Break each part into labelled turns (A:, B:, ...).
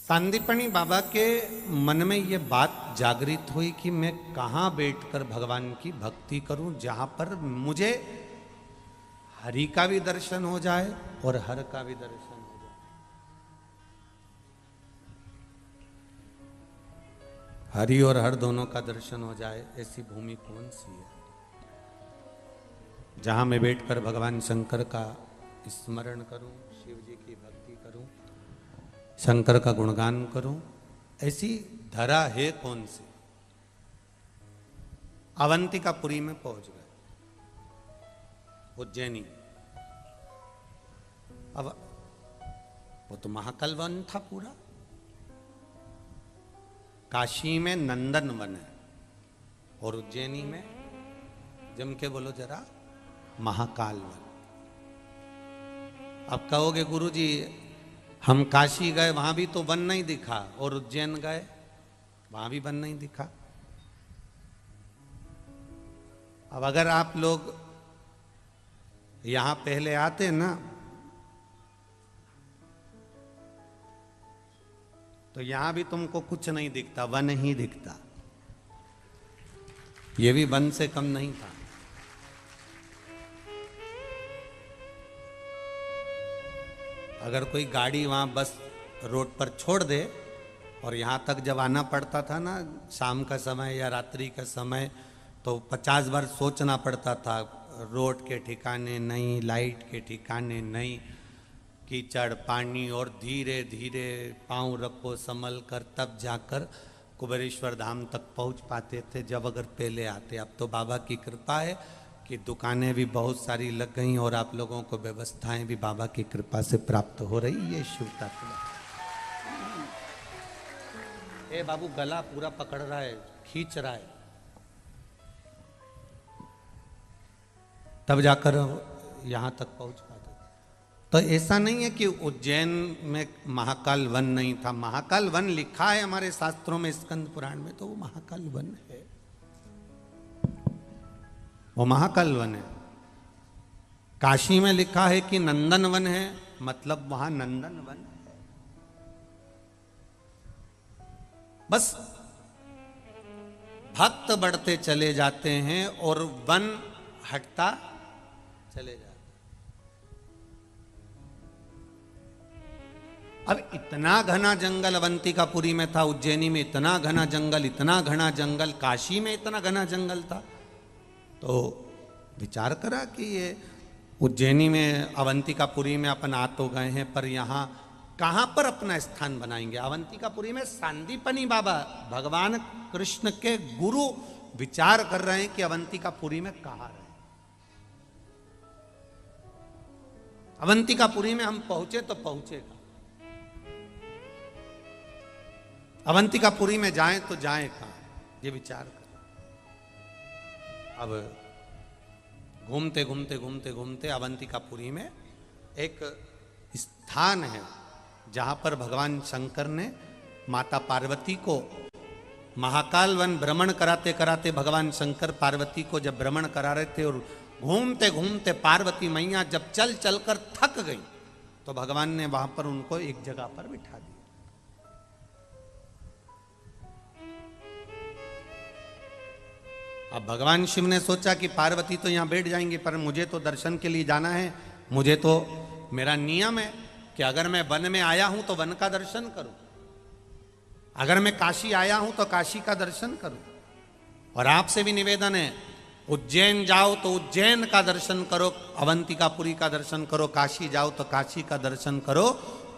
A: सांदीपनी बाबा के मन में ये बात जागृत हुई कि मैं कहाँ बैठकर भगवान की भक्ति करूं जहां पर मुझे हरि का भी दर्शन हो जाए और हर का भी दर्शन हो जाए। हरि और हर दोनों का दर्शन हो जाए, ऐसी भूमि कौन सी है जहां मैं बैठकर भगवान शंकर का स्मरण करूं, शिव जी की भक्ति करूं, शंकर का गुणगान करूं। ऐसी धरा है कौन सी? अवंतिकापुरी में पहुंच गए, उज्जैनी। अब वो तो महाकाल वन था पूरा। काशी में नंदन वन है और उज्जैनी में, जम के बोलो जरा, महाकाल वन। अब कहोगे गुरुजी हम काशी गए वहां भी तो वन नहीं दिखा, और उज्जैन गए वहां भी वन नहीं दिखा। अब अगर आप लोग यहां पहले आते ना तो यहां भी तुमको कुछ नहीं दिखता, वन ही दिखता। ये भी वन से कम नहीं था। अगर कोई गाड़ी वहां बस रोड पर छोड़ दे और यहां तक जब आना पड़ता था ना शाम का समय या रात्रि का समय, तो 50 बार सोचना पड़ता था। रोड के ठिकाने नहीं, लाइट के ठिकाने नहीं, कीचड़ पानी, और धीरे धीरे पांव रखो संभल कर, तब जाकर कुबेरेश्वर धाम तक पहुंच पाते थे जब अगर पहले आते। अब तो बाबा की कृपा है कि दुकानें भी बहुत सारी लग गई और आप लोगों को व्यवस्थाएं भी बाबा की कृपा से प्राप्त हो रही। ये शिव तत्व। ए बाबू गला पूरा पकड़ रहा है, खींच रहा है, तब जाकर यहां तक पहुंच पाते। तो ऐसा नहीं है कि उज्जैन में महाकाल वन नहीं था। महाकाल वन लिखा है हमारे शास्त्रों में, स्कंद पुराण में, तो वो महाकाल वन है, वो महाकाल वन है। काशी में लिखा है कि नंदन वन है, मतलब वहां नंदन वन है। बस भक्त बढ़ते चले जाते हैं और वन हटता चले जाते। अब इतना घना जंगल अवंतिकापुरी में था, उज्जैनी में इतना घना जंगल, इतना घना जंगल, काशी में इतना घना जंगल था। तो विचार करा कि ये उज्जैनी में, अवंतिकापुरी में अपन आ तो गए हैं, पर यहाँ कहाँ पर अपना स्थान बनाएंगे? अवंतिकापुरी में सांदीपनी बाबा भगवान कृष्ण के गुरु विचार कर रहे हैं कि अवंतिकापुरी में कहाँ रहे। अवंतिकापुरी में हम पहुंचे तो पहुंचेगा, अवंतिकापुरी में जाएं तो जाएं कहाँ, ये विचार कर। अब घूमते घूमते घूमते घूमते अवंतिकापुरी में एक स्थान है जहां पर भगवान शंकर ने माता पार्वती को महाकाल वन भ्रमण कराते कराते, भगवान शंकर पार्वती को जब भ्रमण करा रहे थे और घूमते घूमते पार्वती मैया जब चल चल कर थक गई, तो भगवान ने वहां पर उनको एक जगह पर बिठा दिया। अब भगवान शिव ने सोचा कि पार्वती तो यहाँ बैठ जाएंगे, पर मुझे तो दर्शन के लिए जाना है। मुझे तो, मेरा नियम है कि अगर मैं वन में आया हूं तो वन का दर्शन करूं, अगर मैं काशी आया हूं तो काशी का दर्शन करूं। और आपसे भी निवेदन है, उज्जैन जाओ तो उज्जैन का दर्शन करो, अवंतिकापुरी का दर्शन करो, काशी जाओ तो काशी का दर्शन करो,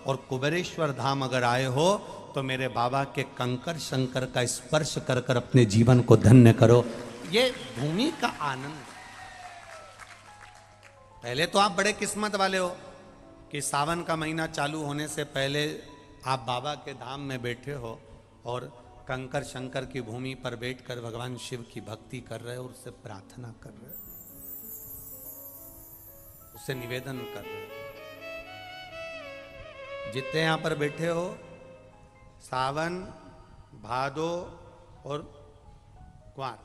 A: और कुबेरेश्वर धाम अगर आए हो तो मेरे बाबा के कंकर शंकर का स्पर्श कर कर अपने जीवन को धन्य करो। ये भूमि का आनंद। पहले तो आप बड़े किस्मत वाले हो कि सावन का महीना चालू होने से पहले आप बाबा के धाम में बैठे हो और कंकर शंकर की भूमि पर बैठकर भगवान शिव की भक्ति कर रहे हो, उससे प्रार्थना कर रहे हो, उससे निवेदन कर रहे हो। जितने यहां पर बैठे हो, सावन, भादो और क्वार,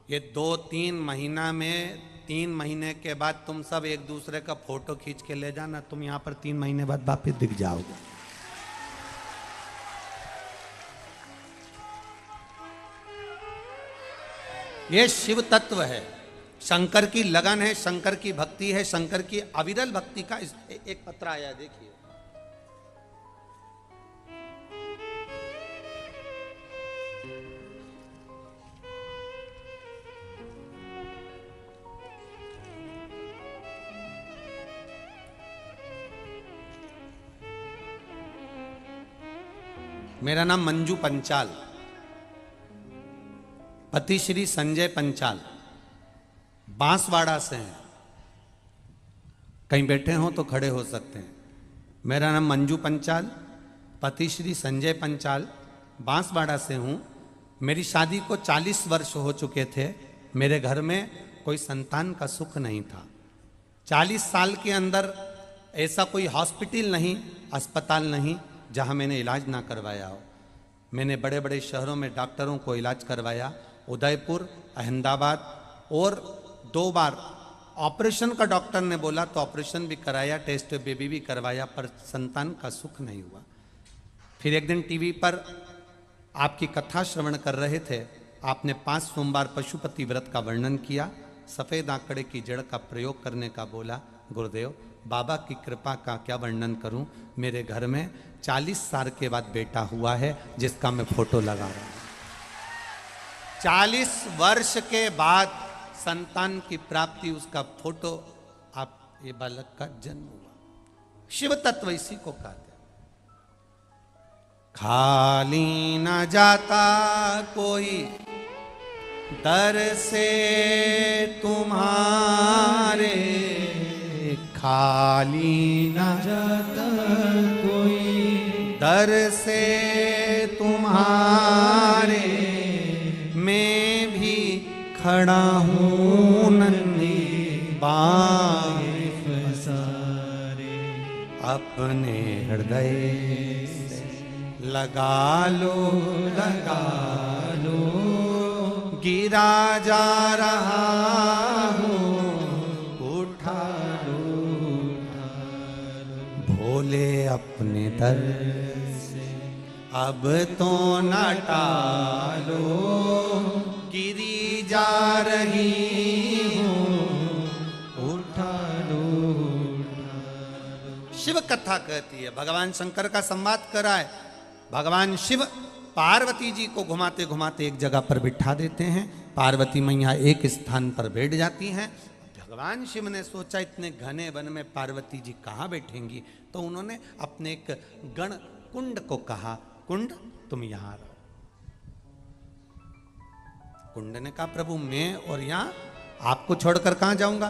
A: ये 2-3 महीना में, 3 महीने के बाद तुम सब एक दूसरे का फोटो खींच के ले जाना, तुम यहां पर 3 महीने बाद वापिस दिख जाओगे। ये शिव तत्व है, शंकर की लगन है, शंकर की भक्ति है, शंकर की अविरल भक्ति का एक पत्र आया, देखिए। मेरा नाम मंजू पंचाल, पति श्री संजय पंचाल, बांसवाड़ा से हैं। कहीं बैठे हो तो खड़े हो सकते हैं। मेरा नाम मंजू पंचाल, पति श्री संजय पंचाल, बांसवाड़ा से हूँ। मेरी शादी को 40 वर्ष हो चुके थे। मेरे घर में कोई संतान का सुख नहीं था। 40 साल के अंदर ऐसा कोई हॉस्पिटल नहीं, अस्पताल नहीं जहाँ मैंने इलाज ना करवाया हो। मैंने बड़े बड़े शहरों में डॉक्टरों को इलाज करवाया, उदयपुर, अहमदाबाद, और 2 बार ऑपरेशन का डॉक्टर ने बोला तो ऑपरेशन भी कराया, टेस्ट बेबी भी करवाया, पर संतान का सुख नहीं हुआ। फिर एक दिन टीवी पर आपकी कथा श्रवण कर रहे थे, आपने 5 सोमवार पशुपति व्रत का वर्णन किया, सफ़ेद आंकड़े की जड़ का प्रयोग करने का बोला। गुरुदेव, बाबा की कृपा का क्या वर्णन करूं। मेरे घर में 40 साल के बाद बेटा हुआ है, जिसका मैं फोटो लगा रहा हूं। 40 वर्ष के बाद संतान की प्राप्ति, उसका फोटो, आप ये बालक का जन्म हुआ। शिव तत्व इसी को कहते हैं। खाली न जाता कोई दर से तुम्हारे, खाली न जाता कोई दर से तुम्हारे, मैं भी खड़ा हूँ नन्ही बांह पसारे, अपने हृदय से लगा लो, लगा लो, गिरा जा रहा हूँ, उठा लो, भोले अपने दर से अब तो न टालो, गिरी जा रही हूँ, उठा लो। शिव कथा कहती है, भगवान शंकर का संवाद करा है। भगवान शिव पार्वती जी को घुमाते घुमाते एक जगह पर बिठा देते हैं। पार्वती मैया एक स्थान पर बैठ जाती हैं। भगवान शिव ने सोचा इतने घने वन में पार्वती जी कहाँ बैठेंगी, तो उन्होंने अपने एक गण कुंड को कहा, कुंड तुम यहाँ रहो। कुंड ने कहा, प्रभु मैं और यहाँ आपको छोड़कर कहाँ जाऊंगा।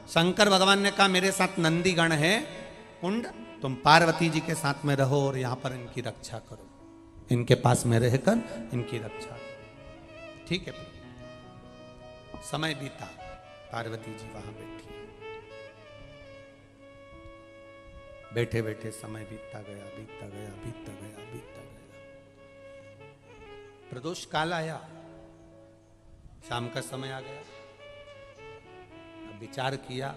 A: शंकर भगवान ने कहा, मेरे साथ नंदी गण है, कुंड तुम पार्वती जी के साथ में रहो और यहाँ पर इनकी रक्षा करो, इनके पास में रहकर इनकी रक्षा करो। ठीक है। समय बीता, पार्वती जी वहां बैठी, बैठे बैठे समय बीतता गया, बीतता गया, बीतता गया, बीतता गया। प्रदोष काल आया, शाम का समय आ गया। अब विचार किया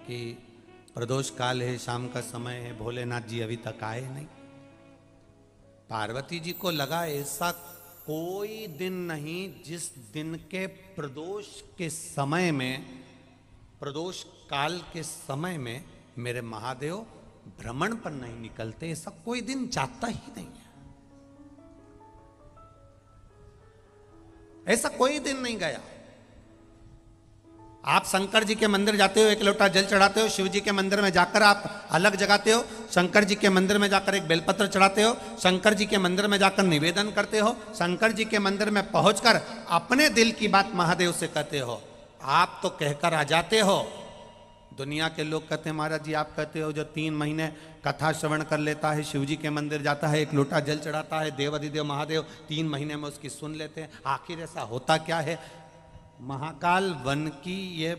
A: कि प्रदोष काल है, शाम का समय है, भोलेनाथ जी अभी तक आए नहीं। पार्वती जी को लगा ऐसा कोई दिन नहीं जिस दिन के प्रदोष के समय में, प्रदोष काल के समय में मेरे महादेव भ्रमण पर नहीं निकलते। ऐसा कोई दिन जाता ही नहीं है, ऐसा कोई दिन नहीं गया। आप शंकर जी के मंदिर जाते हो, एक लोटा जल चढ़ाते हो, शिव जी के मंदिर में जाकर आप अलग जगाते हो, शंकर जी के मंदिर में जाकर एक बेलपत्र चढ़ाते हो, शंकर जी के मंदिर में जाकर निवेदन करते हो, शंकर जी के मंदिर में पहुंचकर अपने दिल की बात महादेव से कहते हो। आप तो कहकर आ जाते हो। दुनिया के लोग कहते हैं, महाराज जी आप कहते हो जो 3 महीने कथा श्रवण कर लेता है, शिव जी के मंदिर जाता है, एक लोटा जल चढ़ाता है, देव अधिदेव महादेव 3 महीने में उसकी सुन लेते हैं। आखिर ऐसा होता क्या है। महाकाल वन की ये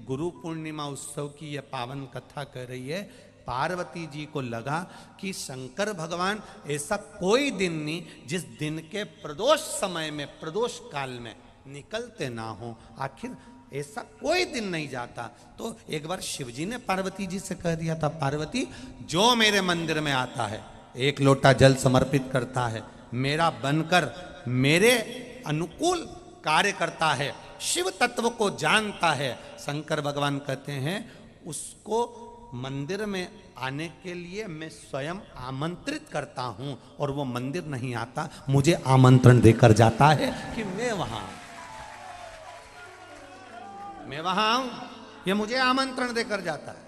A: गुरु पूर्णिमा उत्सव की ये पावन कथा कह रही है। पार्वती जी को लगा कि शंकर भगवान ऐसा कोई दिन नहीं जिस दिन के प्रदोष समय में, प्रदोष काल में निकलते ना हो। आखिर ऐसा कोई दिन नहीं जाता। तो एक बार शिव जी ने पार्वती जी से कह दिया था, पार्वती जो मेरे मंदिर में आता है, एक लोटा जल समर्पित करता है, मेरा बनकर मेरे अनुकूल कार्य करता है, शिव तत्व को जानता है, शंकर भगवान कहते हैं उसको मंदिर में आने के लिए मैं स्वयं आमंत्रित करता हूं, और वो मंदिर नहीं आता, मुझे आमंत्रण देकर जाता है कि मैं वहां आऊं। ये मुझे आमंत्रण देकर जाता है,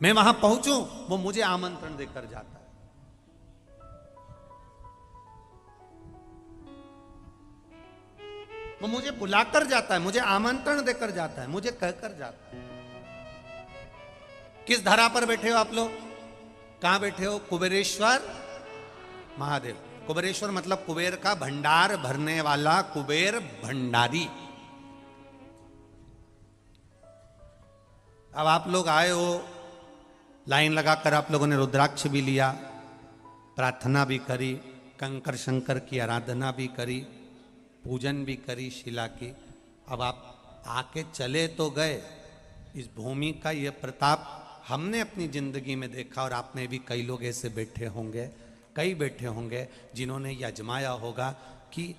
A: मैं वहां पहुंचूं, वो मुझे आमंत्रण देकर जाता है। वो मुझे बुलाकर जाता है, मुझे आमंत्रण देकर जाता है, मुझे कहकर जाता है। किस धरा पर बैठे हो आप लोग? कहां बैठे हो? कुबेरेश्वर महादेव। कुबेरेश्वर मतलब कुबेर का भंडार भरने वाला कुबेर भंडारी। अब आप लोग आए हो, लाइन लगाकर आप लोगों ने रुद्राक्ष भी लिया, प्रार्थना भी करी, कंकर शंकर की आराधना भी करी, पूजन भी करी शिला की। अब आप आके चले तो गए। इस भूमि का यह प्रताप हमने अपनी जिंदगी में देखा, और आपने भी कई लोग ऐसे बैठे होंगे, कई बैठे होंगे जिन्होंने यह आजमाया होगा कि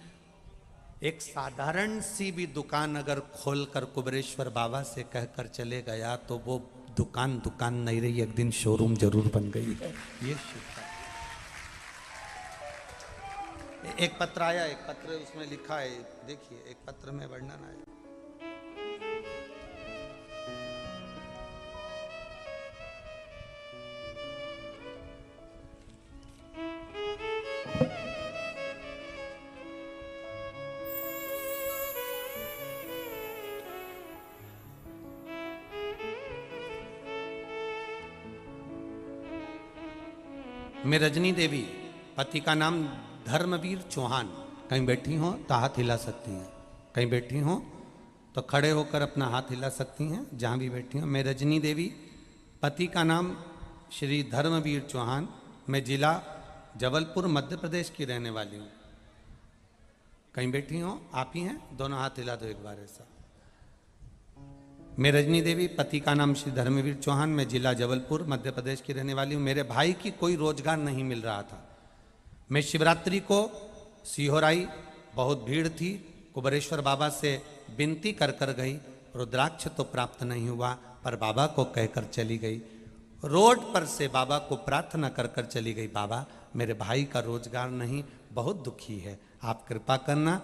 A: एक साधारण सी भी दुकान अगर खोलकर कुबेरेश्वर बाबा से कहकर चले गया तो वो दुकान नहीं रही, एक दिन शोरूम जरूर बन गई है। ये शिक्षा। एक पत्र आया, एक पत्र उसमें लिखा है, देखिए एक पत्र में वर्णन आया। मैं रजनी देवी, पति का नाम धर्मवीर चौहान। कहीं बैठी हो तो हाथ हिला सकती हैं, कहीं बैठी हो तो खड़े होकर अपना हाथ हिला सकती हैं, जहाँ भी बैठी हो। मैं रजनी देवी, पति का नाम श्री धर्मवीर चौहान, मैं जिला जबलपुर मध्य प्रदेश की रहने वाली हूँ। कहीं बैठी हो? आप ही हैं? दोनों हाथ हिला दो एक बार ऐसा। मैं रजनी देवी, पति का नाम श्री धर्मवीर चौहान, मैं जिला जबलपुर मध्य प्रदेश की रहने वाली हूँ। मेरे भाई की कोई रोजगार नहीं मिल रहा था। मैं शिवरात्रि को सीहोर आई, बहुत भीड़ थी, कुबेरेश्वर बाबा से विनती कर कर गई, रुद्राक्ष तो प्राप्त नहीं हुआ, पर बाबा को कहकर चली गई। रोड पर से बाबा को प्रार्थना कर कर चली गई, बाबा मेरे भाई का रोजगार नहीं, बहुत दुखी है, आप कृपा करना।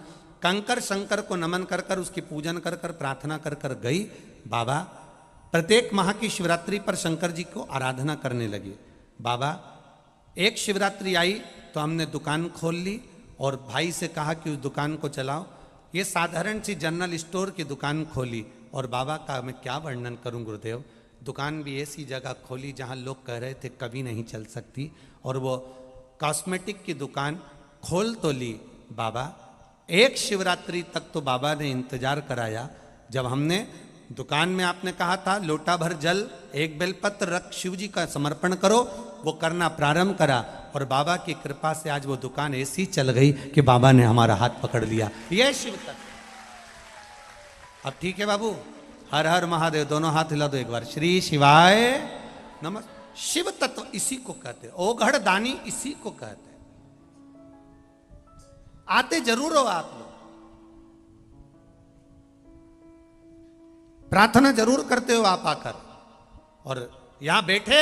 A: कंकर शंकर को नमन कर कर, उसकी पूजन कर कर, प्रार्थना कर कर गई। बाबा प्रत्येक माह की शिवरात्रि पर शंकर जी को आराधना करने लगी। बाबा एक शिवरात्रि आई तो हमने दुकान खोल ली और भाई से कहा कि उस दुकान को चलाओ। ये साधारण सी जनरल स्टोर की दुकान खोली, और बाबा का मैं क्या वर्णन करूं गुरुदेव, दुकान भी ऐसी जगह खोली जहां लोग कह रहे थे कभी नहीं चल सकती, और वो कॉस्मेटिक की दुकान खोल तो ली। बाबा एक शिवरात्रि तक तो बाबा ने इंतजार कराया। जब हमने दुकान में, आपने कहा था लोटा भर जल, एक बेलपत्र रख शिव जी का समर्पण करो, वो करना प्रारंभ करा, और बाबा की कृपा से आज वो दुकान ऐसी चल गई कि बाबा ने हमारा हाथ पकड़ लिया। यह शिव तत्व। अब ठीक है बाबू, हर हर महादेव, दोनों हाथ हिला दो एक बार। श्री शिवाय नमः। शिव तत्व इसी को कहते, ओघड़ दानी इसी को कहते। आते जरूर हो आप लोग, प्रार्थना जरूर करते हो आप आकर, और यहां बैठे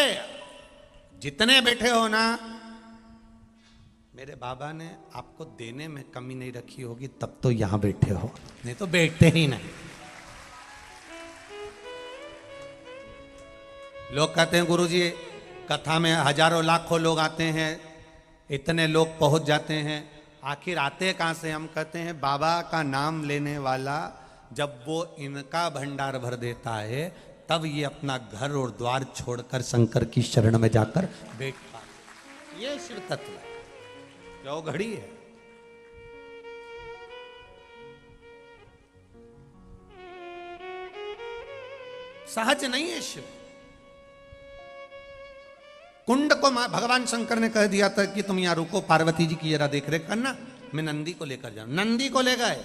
A: जितने बैठे हो ना, मेरे बाबा ने आपको देने में कमी नहीं रखी होगी, तब तो यहां बैठे हो, नहीं तो बैठते ही नहीं। लोग कहते हैं गुरुजी कथा में हजारों लाखों लोग आते हैं, इतने लोग पहुंच जाते हैं, आखिर आते कहां से? हम कहते हैं बाबा का नाम लेने वाला जब वो इनका भंडार भर देता है, तब ये अपना घर और द्वार छोड़कर शंकर की शरण में जाकर बैठ पाते। ये शिव तत्व है, जो घड़ी है। सहज नहीं है शिव। कुंड को भगवान शंकर ने कह दिया था कि तुम यहां रुको, पार्वती जी की जरा देख रेख करना, मैं नंदी को लेकर जाऊं। नंदी को ले गए,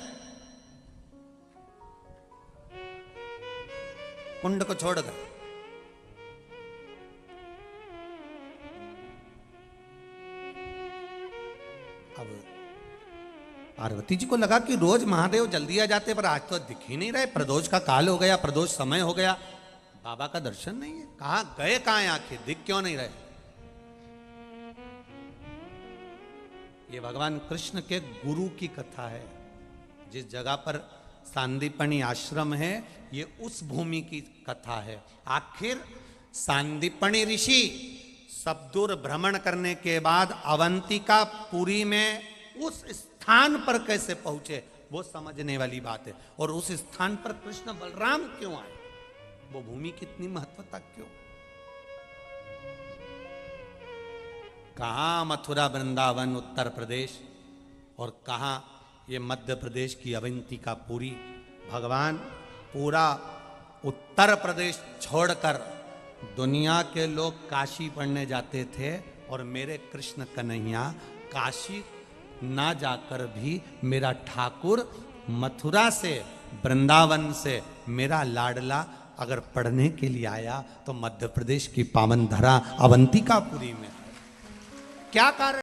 A: कुंड को छोड़ गए। अब पार्वती जी को लगा कि रोज महादेव जल्दी आ जाते, पर आज तो दिख ही नहीं रहे, प्रदोष का काल हो गया, प्रदोष समय हो गया, बाबा का दर्शन नहीं है, कहां गए, कहां है आखिर, दिख क्यों नहीं रहे। ये भगवान कृष्ण के गुरु की कथा है। जिस जगह पर सांदीपनी आश्रम है, ये उस भूमि की कथा है। आखिर सांदीपनी ऋषि सब दूर भ्रमण करने के बाद अवंतिका पुरी में उस स्थान पर कैसे पहुंचे, वो समझने वाली बात है। और उस स्थान पर कृष्ण बलराम क्यों आए, वो भूमि कितनी महत्वता क्यों। कहां मथुरा वृंदावन उत्तर प्रदेश, और कहां ये मध्य प्रदेश की अवंतिका पुरी। भगवान पूरा उत्तर प्रदेश छोड़कर दुनिया के लोग काशी पढ़ने जाते थे, और मेरे कृष्ण कन्हैया काशी ना जाकर भी मेरा ठाकुर मथुरा से, वृंदावन से मेरा लाडला अगर पढ़ने के लिए आया तो मध्य प्रदेश की पावन धरा अवंतिकापुरी में। क्या कारण